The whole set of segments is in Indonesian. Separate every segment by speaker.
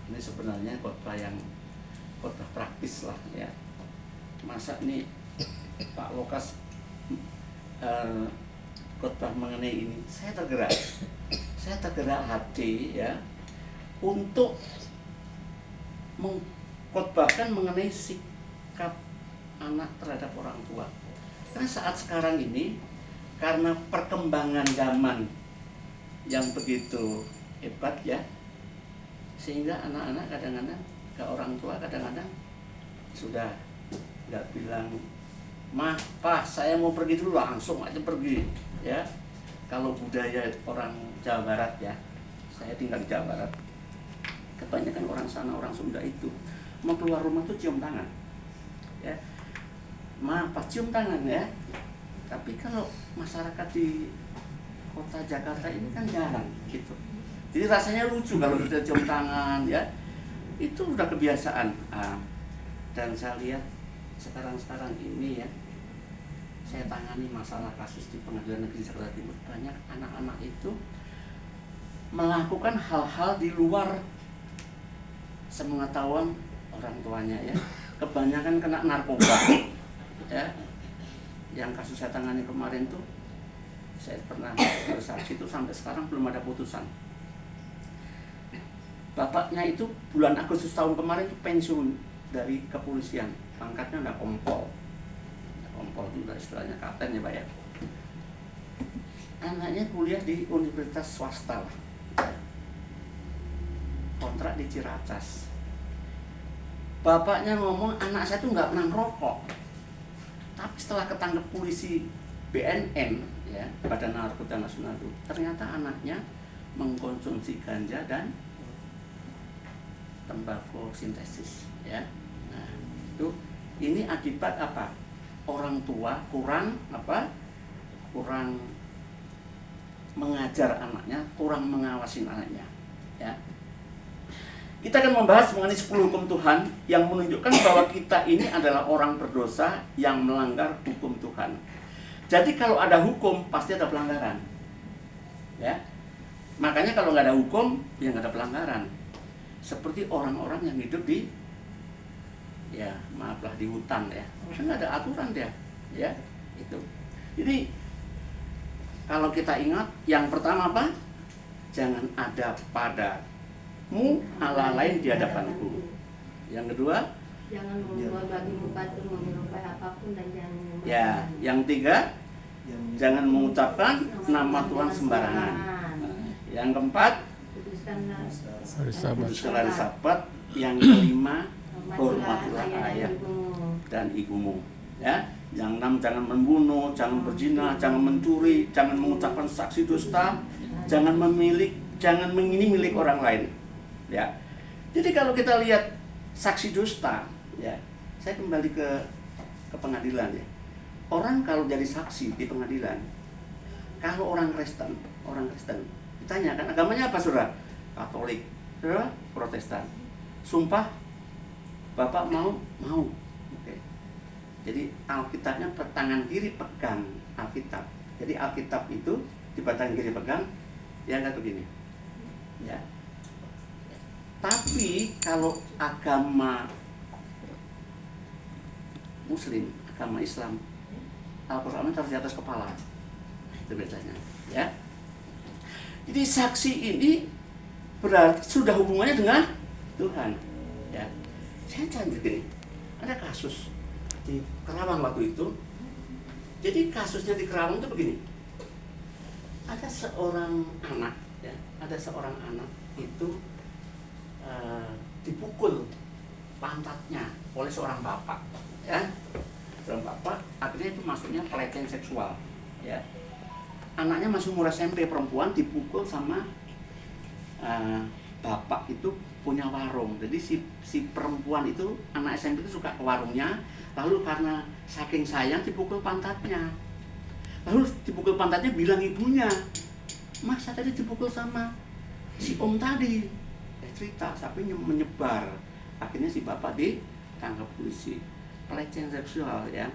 Speaker 1: Ini sebenarnya khotbah praktis lah ya. Masa nih Pak Lukas khotbah mengenai ini, saya tergerak hati ya untuk mengkhotbahkan mengenai sikap anak terhadap orang tua. Karena saat sekarang ini, karena perkembangan zaman yang begitu hebat ya, sehingga anak-anak kadang-kadang ke orang tua kadang-kadang sudah nggak bilang, "Mah, Pak, saya mau pergi dulu," langsung aja pergi ya. Kalau budaya orang Jawa Barat ya, saya tinggal di Jawa Barat, kebanyakan orang sana, orang Sunda itu mau keluar rumah tuh cium tangan ya. "Mah, Pak, cium tangan ya." Tapi kalau masyarakat di kota Jakarta ini kan jarang gitu. Jadi rasanya lucu kalau sudah cium tangan ya. Itu udah kebiasaan. Dan saya lihat sekarang ini ya, saya tangani masalah kasus di Pengadilan Negeri Jakarta Timur, banyak anak-anak itu melakukan hal-hal di luar sepengetahuan orang tuanya ya. Kebanyakan kena narkoba ya. Yang kasus saya tangani kemarin tuh, saya pernah bersaksi itu sampai sekarang belum ada putusan. Bapaknya itu bulan Agustus tahun kemarin itu pensiun dari kepolisian, pangkatnya udah kompol. Kompol itu udah istilahnya kapten ya Pak ya. Anaknya kuliah di universitas swasta lah, kontrak di Ciracas. Bapaknya ngomong, "Anak saya tuh nggak pernah ngerokok." Tapi setelah ketangkep polisi BNN ya, Badan Narkotika Nasional itu, ternyata anaknya mengkonsumsi ganja dan tembakau sintesis ya. Nah, itu ini akibat apa? Orang tua kurang mengajar anaknya, kurang mengawasi anaknya ya. Kita akan membahas mengenai 10 hukum Tuhan yang menunjukkan bahwa kita ini adalah orang berdosa yang melanggar hukum Tuhan. Jadi kalau ada hukum pasti ada pelanggaran ya. Makanya kalau nggak ada hukum ya nggak ada pelanggaran. Seperti orang-orang yang hidup di, ya maaflah, di hutan ya, nggak ada aturan dia ya itu. Jadi kalau kita ingat, yang pertama apa? Jangan ada padamu Allah lain di hadapanku. Yang kedua,
Speaker 2: jangan membuat bagimu patung menyerupai apapun dan jangan menyembah.
Speaker 1: ya, yang tiga, jangan mengucapkan nama Tuhan sembarangan. Yang keempat, putuskan hari Sabat. Yang kelima, hormatilah ayah dan ibumu ya. Yang enam, jangan membunuh, jangan berzina, jangan mencuri, jangan mengucapkan saksi dusta, jangan mengini milik orang lain ya. Jadi kalau kita lihat saksi dusta ya, saya kembali ke pengadilan ya. Orang kalau jadi saksi di pengadilan, kalau orang Kristen ditanyakan agamanya apa saudara? Katolik, saudara? Protestan. Sumpah Bapak mau? Oke. Jadi Alkitabnya tangan kiri pegang Alkitab. Jadi Alkitab itu di tangan kiri pegang, ya nggak begini ya. Tapi kalau agama Muslim, agama Islam, Al-Quran taruh di atas kepala. Itu biasanya ya. Jadi saksi ini berarti sudah hubungannya dengan Tuhan ya. Saya cantik gini, ada kasus di Kerawang waktu itu. Jadi kasusnya di Kerawang itu begini, ada seorang anak ya, itu dipukul pantatnya oleh seorang bapak ya. Seorang bapak, akhirnya itu maksudnya pelecehan seksual ya. Anaknya masih umur SMP, perempuan, dipukul sama bapak itu punya warung. Jadi si perempuan itu, anak SMP itu suka ke warungnya, lalu karena saking sayang dipukul pantatnya. Lalu dipukul pantatnya, bilang ibunya, "Mas, saya tadi dipukul sama si om tadi." Cerita sampai menyebar. Akhirnya si bapak ditangkap polisi, pelecehan seksual ya.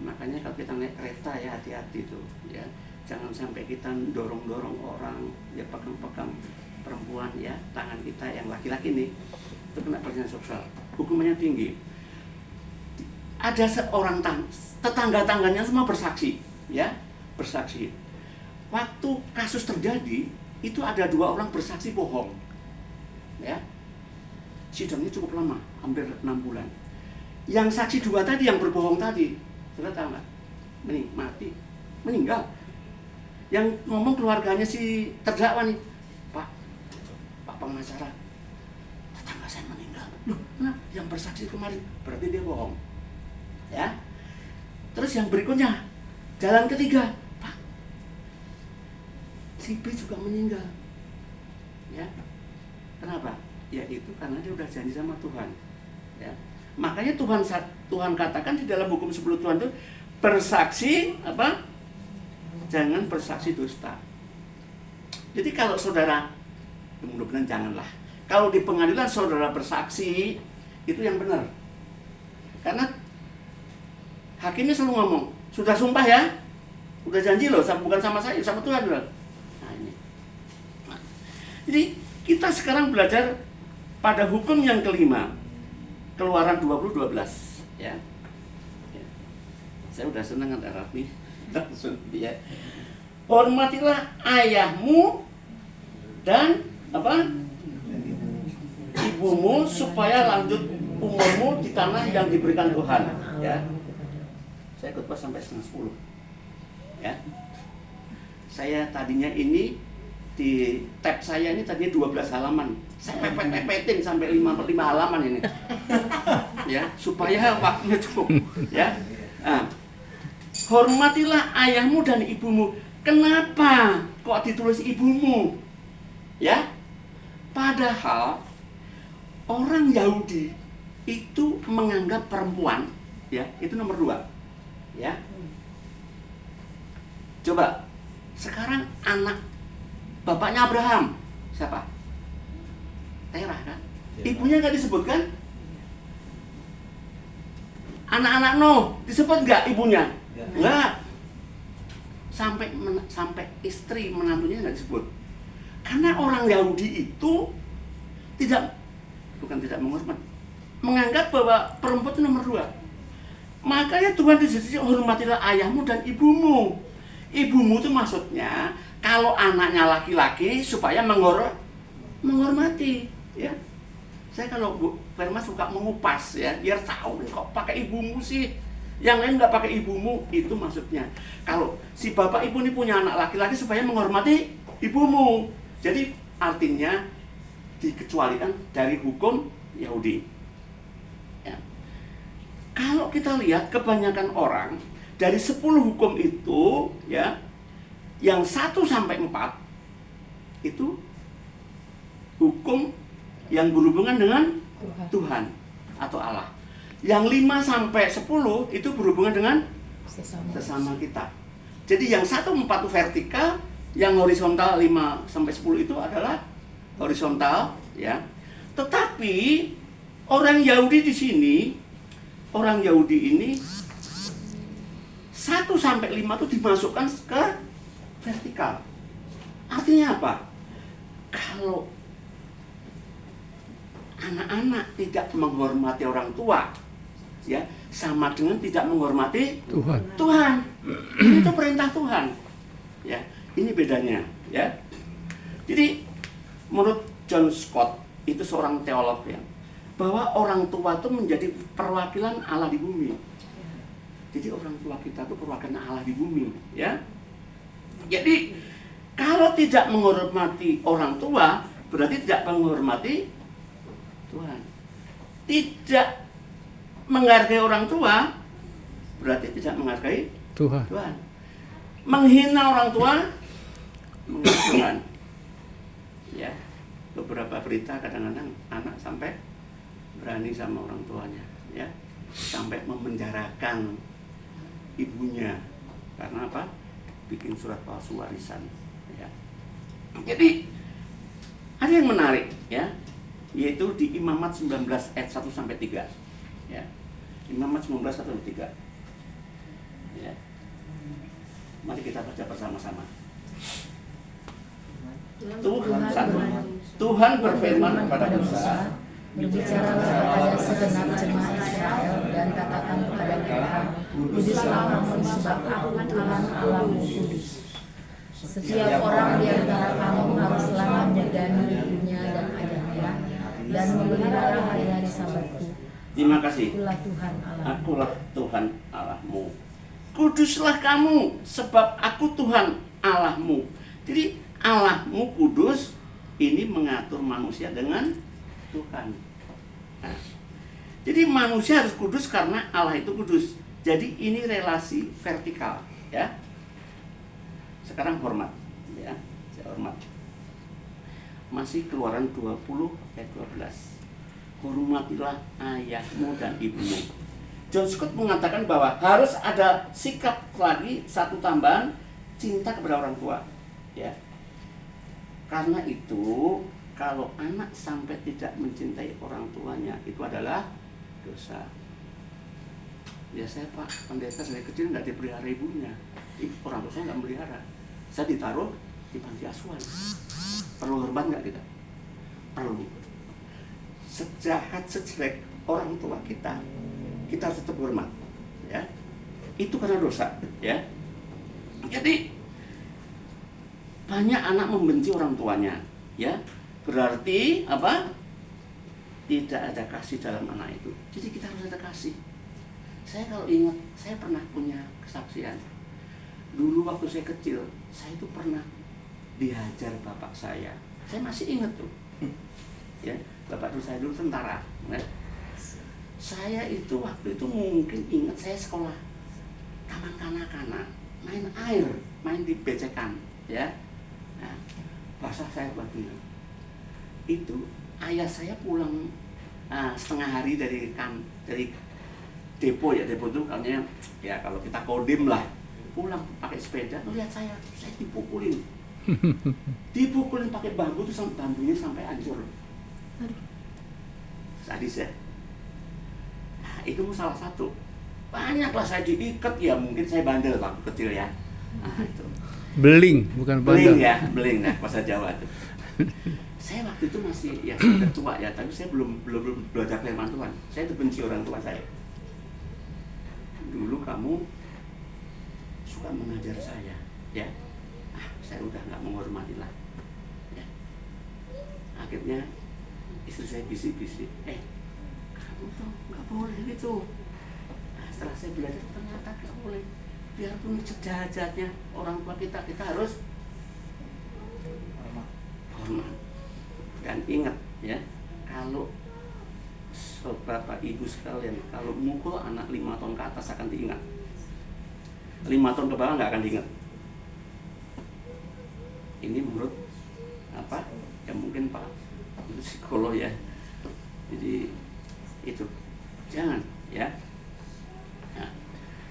Speaker 1: Makanya kalau kita naik kereta ya hati-hati tuh ya. Jangan sampai kita dorong-dorong orang ya, pegang-pegang perempuan ya, tangan kita yang laki-laki nih itu kena pelecehan seksual, hukumannya tinggi. Ada seorang tetangga-tangganya semua bersaksi, ya, bersaksi. Waktu kasus terjadi itu ada 2 orang bersaksi bohong, ya. Sidangnya cukup lama, hampir 6 bulan. Yang saksi 2 tadi yang berbohong tadi, sudah tahu nggak? Mati, meninggal. Yang ngomong keluarganya si terdakwa nih, Pak pengacara, tetangga saya meninggal. Loh, nah, yang bersaksi kemarin berarti dia bohong, ya. Terus yang berikutnya, jalan ketiga, Pak, si B juga meninggal, ya. Kenapa? Ya itu karena dia udah janji sama Tuhan, ya. Makanya Tuhan katakan di dalam hukum 10 Tuhan itu bersaksi apa? Jangan bersaksi dusta. Jadi kalau saudara, mudah-mudahan janganlah. Kalau di pengadilan saudara bersaksi, itu yang benar. Karena hakimnya selalu ngomong, sudah sumpah ya, udah janji loh, bukan sama saya, sama Tuhan loh. Nah ini. Jadi kita sekarang belajar pada hukum yang kelima, Keluaran 20:12, ya. Saya udah senang dengan Arab nih. Langsung ya. Hormatilah ayahmu dan apa? Ibumu supaya lanjut umurmu di tanah yang diberikan Tuhan, ya. Saya khotbah sampai 9:30. Ya. Saya tadinya ini di tab saya ini tadinya 12 halaman. Saya pepet-pepetin sampai 5 halaman ini. Ya, supaya waktunya cukup, ya. Nah, hormatilah ayahmu dan ibumu. Kenapa kok ditulis ibumu? Ya. Padahal orang Yahudi itu menganggap perempuan, ya, itu nomor 2. Ya. Coba sekarang anak bapaknya Abraham siapa? Terah kan? Ibunya nggak disebutkan? Anak-anak Nuh disebut nggak ibunya? Nggak. Sampai istri menantunya nggak disebut. Karena orang Yahudi itu tidak menghormat, menganggap bahwa perempuan itu nomor 2. Makanya Tuhan disini hormatilah ayahmu dan ibumu. Ibumu itu maksudnya kalau anaknya laki-laki supaya menghormati, ya. Saya kalau Bu Firman suka mengupas, ya, biar tahu kok pakai ibumu sih. Yang lain nggak pakai ibumu, itu maksudnya. Kalau si bapak ibu ini punya anak laki-laki supaya menghormati ibumu. Jadi artinya dikecualikan dari hukum Yahudi. Ya. Kalau kita lihat kebanyakan orang dari 10 hukum itu, ya, yang 1 sampai 4 itu hukum yang berhubungan dengan Tuhan atau Allah. Yang 5 sampai 10 itu berhubungan dengan sesama kita. Jadi yang 1-4 itu vertikal, yang horizontal 5 sampai 10 itu adalah horizontal, ya. Tetapi orang Yahudi di sini, orang Yahudi ini 1 sampai 5 itu dimasukkan ke vertikal. Artinya apa? Kalau anak-anak tidak menghormati orang tua, ya, sama dengan tidak menghormati Tuhan. Itu perintah Tuhan. Ya, ini bedanya, ya. Jadi menurut John Scott, itu seorang teolog, ya, bahwa orang tua itu menjadi perwakilan Allah di bumi. Jadi orang tua kita itu perwakilan Allah di bumi, ya. Jadi kalau tidak menghormati orang tua, berarti tidak menghormati Tuhan. Tidak menghargai orang tua berarti tidak menghargai Tuhan. Menghina orang tua menghina Tuhan. Ya, beberapa berita kadang-kadang anak sampai berani sama orang tuanya, ya, sampai memenjarakan ibunya karena apa? Bikin surat palsu warisan. Ya. Jadi ada yang menarik, ya, yaitu di Imamat 19 ayat 1 sampai 3. Ya. Imamat 19 1 sampai 3. Ya. Mari kita baca bersama-sama. Tuhan berfirman kepada Musa,
Speaker 3: berbicaralah kepada segenap jemaat Israel dan katakan kepada mereka, kuduslah kamu sebab aku Tuhan Allahmu kudus. Setiap orang di antara kamu haruslah menjagani ibunya dan ayahnya dan memelihara hari-hari Sabatku.
Speaker 1: Terima kasih.
Speaker 3: Akulah Tuhan Allah.
Speaker 1: Akulah Tuhan Allahmu. Kuduslah kamu sebab aku Tuhan Allahmu. Jadi Allahmu kudus, ini mengatur manusia dengan Tuhan. Nah, jadi manusia harus kudus karena Allah itu kudus. Jadi ini relasi vertikal, ya. Sekarang hormat, ya. Saya hormat. Masih Keluaran 20 ayat 12. Hormatilah ayahmu dan ibumu. John Scott mengatakan bahwa harus ada sikap lagi satu tambahan, cinta kepada orang tua, ya. Karena itu kalau anak sampai tidak mencintai orang tuanya, itu adalah dosa. Ya saya Pak Pendeta dari kecil nggak dipelihara ibunya, orang tua saya nggak melihara. Saya ditaruh di panti asuhan. Perlu hormat nggak kita? Perlu. Sejahat sejelek orang tua kita harus tetap hormat, ya. Itu karena dosa, ya. Jadi banyak anak membenci orang tuanya, ya. Berarti apa? Tidak ada kasih dalam anak itu. Jadi kita harus ada kasih. Saya kalau ingat, saya pernah punya kesaksian. Dulu waktu saya kecil, saya itu pernah dihajar bapak saya. Saya masih ingat tuh. Ya, bapak saya dulu tentara. Ya. Saya itu waktu itu mungkin ingat saya sekolah taman kanak-kanak, main air, main di becekan, ya. Nah, basah saya bajunya. Itu ayah saya pulang setengah hari dari depo, ya. Depo itu kayaknya ya kalau kita kodim lah, pulang pakai sepeda, lihat saya dipukulin pakai bambu tuh, bambunya sampai hancur. Sadis ya. Nah, itu salah satu. Banyaklah saya diikat, ya mungkin saya bandel waktu kecil ya. Nah, itu.
Speaker 4: Beling, bukan
Speaker 1: Beling
Speaker 4: bandel.
Speaker 1: ya, beling nah bahasa Jawa tuh. Saya waktu itu masih ya sudah tua ya, tapi saya belum belajar firman Tuhan. Saya itu benci orang tua saya. Dulu kamu suka mengajar saya, ya. Saya udah nggak menghormati lah. Ya. Akhirnya istri saya bisik-bisik, kamu tuh nggak boleh gitu. Nah, setelah saya belajar ternyata nggak boleh. Biarpun sejahat-jahatnya orang tua kita harus hormat. Dan ingat ya, kalau Bapak Ibu sekalian, kalau mukul anak 5 tahun ke atas akan diingat. 5 tahun ke bawah nggak akan diingat. Ini menurut apa? Ya mungkin Pak itu psikolog ya. Jadi itu jangan ya. Nah,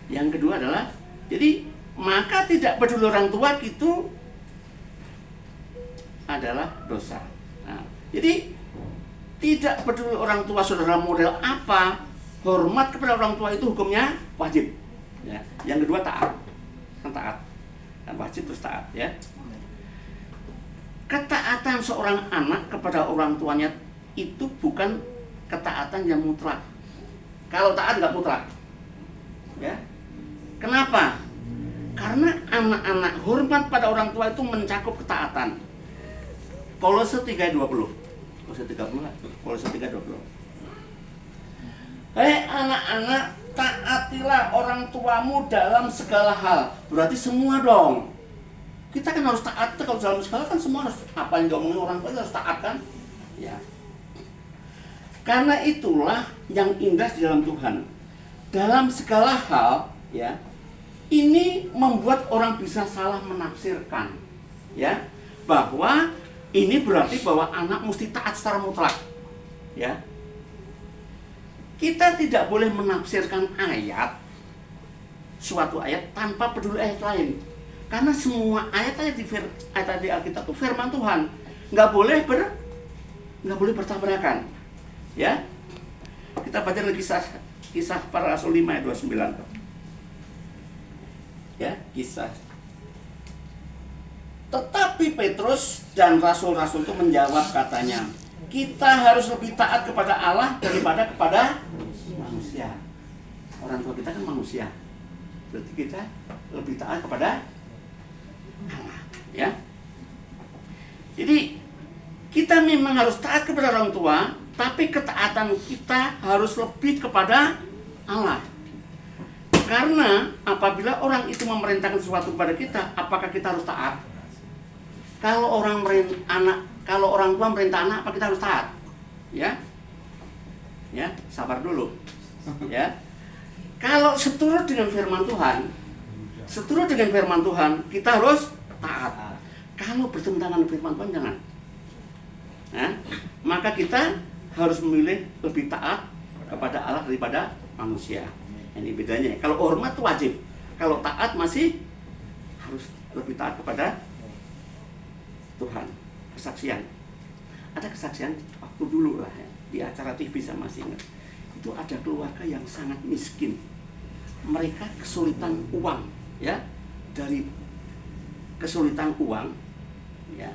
Speaker 1: yang kedua adalah jadi maka tidak peduli orang tua itu adalah dosa. Nah, jadi tidak peduli orang tua saudara model apa, hormat kepada orang tua itu hukumnya wajib. Ya. Yang kedua taat, taat, dan wajib terus taat. Ya. Ketaatan seorang anak kepada orang tuanya itu bukan ketaatan yang mutlak. Kalau taat nggak mutlak. Ya. Kenapa? Karena anak-anak hormat pada orang tua itu mencakup ketaatan. Kolose 3:20. Kolose 3:20. Hei anak-anak, taatilah orang tuamu dalam segala hal. Berarti semua dong. Kita kan harus taat, kalau dalam segala kan semua harus, apa yang diomongin orang tua harus taat kan? Ya. Karena itulah yang indah di dalam Tuhan. Dalam segala hal, ya. Ini membuat orang bisa salah menafsirkan, ya. Bahwa ini berarti bahwa anak mesti taat secara mutlak, ya. Kita tidak boleh menafsirkan suatu ayat tanpa peduli ayat lain, karena semua ayat-ayat di Alkitab itu firman Tuhan, nggak boleh bertabrakan, ya. Kita baca lagi kisah para Rasul 5 ayat 29, ya, kisah Tetapi Petrus dan rasul-rasul itu menjawab katanya, kita harus lebih taat kepada Allah daripada kepada manusia. Orang tua kita kan manusia, berarti kita lebih taat kepada Allah, ya. Jadi kita memang harus taat kepada orang tua, tapi ketaatan kita harus lebih kepada Allah. Karena apabila orang itu memerintahkan sesuatu kepada kita, apakah kita harus taat? Kalau orang tua merintah anak, apa kita harus taat? Ya, ya, sabar dulu. Ya, kalau seturut dengan firman Tuhan, kita harus taat. Kalau bertentangan dengan firman Tuhan, jangan. Ya, maka kita harus memilih lebih taat kepada Allah daripada manusia. Ini bedanya. Kalau hormat itu wajib, kalau taat masih harus lebih taat kepada Tuhan. Kesaksian, ada kesaksian waktu dulu lah ya, di acara TV saya masih ingat. Itu ada keluarga yang sangat miskin, mereka kesulitan uang, ya, dari kesulitan uang, ya,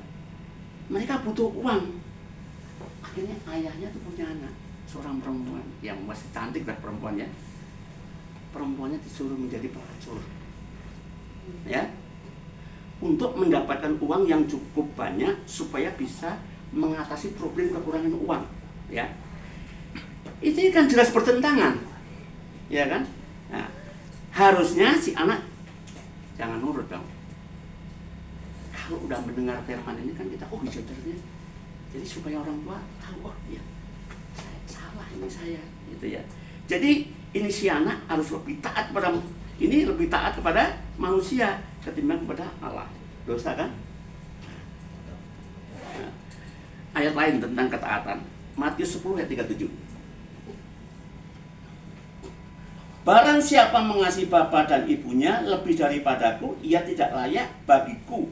Speaker 1: mereka butuh uang. Akhirnya ayahnya tuh punya anak, seorang perempuan yang masih cantik lah perempuannya. Perempuannya disuruh menjadi pelacur, ya, untuk mendapatkan uang yang cukup banyak supaya bisa mengatasi problem kekurangan uang, ya. Itu kan jelas bertentangan, ya kan? Nah, harusnya si anak jangan nurut dong. Kalau udah mendengar firman ini kan kita, oh jadinya, jadi supaya orang tua tahu, oh ya, salah ini saya, gitu ya. Jadi ini si anak harus lebih taat kepada manusia ketimbang kepada Allah. Dosa kan? Nah, ayat lain tentang ketaatan, Matius 10 ayat 37. Barang siapa mengasihi bapa dan ibunya lebih daripadaku, ia tidak layak bagiku.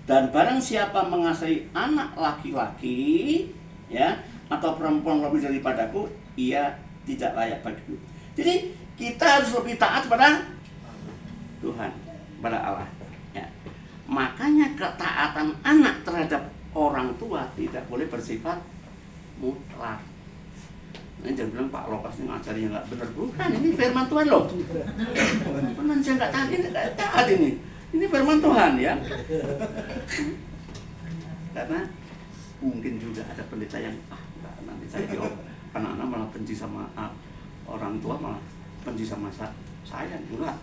Speaker 1: Dan barang siapa mengasihi anak laki-laki, ya, atau perempuan lebih daripadaku, ia tidak layak bagiku. Jadi kita harus lebih taat pada Tuhan, pada Allah, ya. Makanya ketaatan anak terhadap orang tua tidak boleh bersifat mutlak. Nah, jangan bilang Pak Lokas ini ngajarin nggak benar, bukan, ini firman Tuhan loh. Benar, saya nggak taat ini. Ini firman Tuhan, ya. Karena mungkin juga ada pendeta yang nanti saya jawab, anak-anak malah benci sama orang tua, malah benci sama saya. Enggak,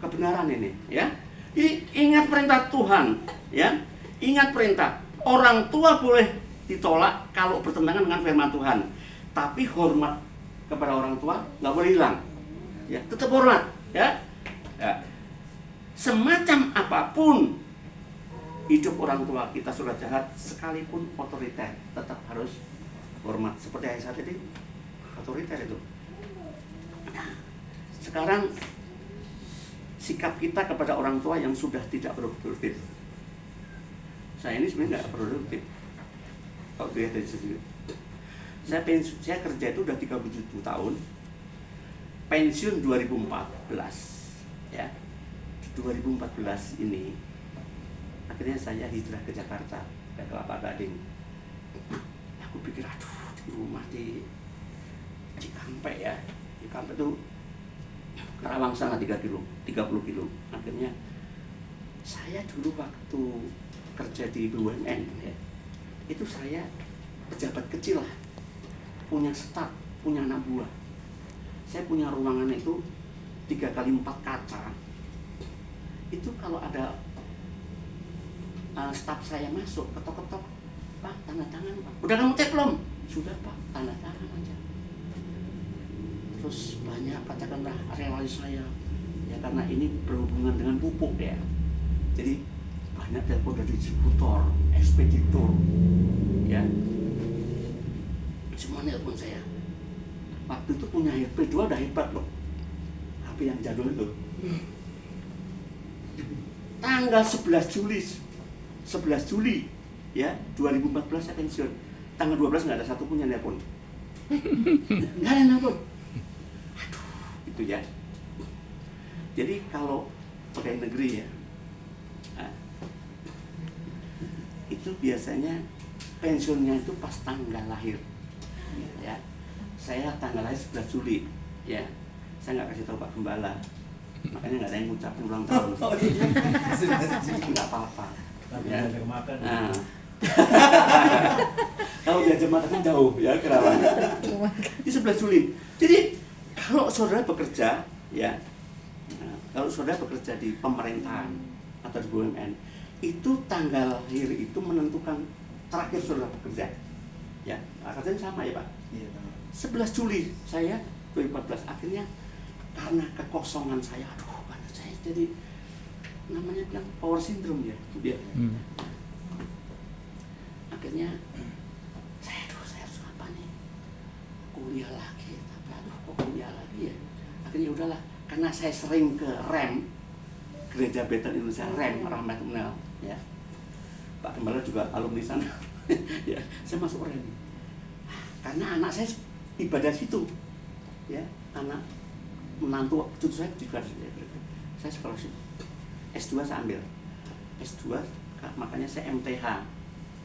Speaker 1: kebenaran ini, ya. Jadi ingat perintah Tuhan, ya. Ingat perintah. Orang tua boleh ditolak kalau bertentangan dengan firman Tuhan, tapi hormat kepada orang tua nggak boleh hilang, ya. Tetap hormat, ya. Ya. Semacam apapun hidup orang tua kita sudah jahat, sekalipun otoriter, tetap harus hormat. Seperti yang saat ini otoriter itu. Sekarang sikap kita kepada orang tua yang sudah tidak produktif. Saya ini sebenarnya nggak produktif. Kalau dilihat dari sisi, saya kerja itu udah 37 tahun, pensiun 2014, ya. 2014 ini akhirnya saya hijrah ke Jakarta, ke Kelapa Gading. Aku pikir, aduh, di rumah di Cikampek, ya. Cikampek itu Karawang sana 30 kilo. Akhirnya saya dulu waktu kerja di BUMN, ya, itu saya pejabat kecil lah, punya staf, punya anak buah. Saya punya ruangan itu 3x4 kaca. Itu kalau ada staf saya masuk, ketok-ketok, Pak, tanda tangan Pak. Udah kamu cek belum? Sudah Pak, tanda tangan aja. Terus banyak katakanlah relalis saya, ya, karena ini berhubungan dengan pupuk, ya. Jadi banyak telepon dari distributor, ekspeditor, ya. Semua telepon saya. Waktu itu punya HP 2 udah hebat loh, HP yang jadul itu. Tanggal 11 Juli, ya, 2014 saya pensiun. Tanggal 12 nggak ada satupun yang telepon. Nggak ada yang telepon. Aduh, itu ya. Jadi kalau pegawai negeri, ya, itu biasanya pensiunnya itu pas tanggal lahir. Ya, saya tanggal lahir 11 Juli. Ya, saya nggak kasih tahu Pak Gembala, makanya nggak ada yang ngucapin ulang tahun. Nggak apa-apa. Ya. Nah. Kalau dia jemaat kan jauh ya Kerawang. Di 11 Juli. Jadi kalau saudara bekerja, ya, kalau saudara bekerja di pemerintahan atau di BUMN, itu tanggal lahir itu menentukan terakhir saudara bekerja. Ya, katanya sama ya Pak. 11 Juli saya 2014 akhirnya karena kekosongan saya, karena saya jadi namanya bilang power syndrome ya, dia. Akhirnya saya harus apa nih, kuliah lagi, tapi kok kuliah lagi ya. Akhirnya udahlah, karena saya sering ke REM, Gereja Betel Indonesia REM Rahmatullah, ya. Pak Gembala juga alumni sana. Ya, saya masuk REM karena anak saya ibadah situ, ya, anak menantu cucu saya juga saya scholarship S2 saya ambil S2, makanya saya MTH.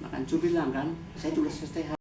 Speaker 1: Makanya Cu bilang kan, saya tulis STH.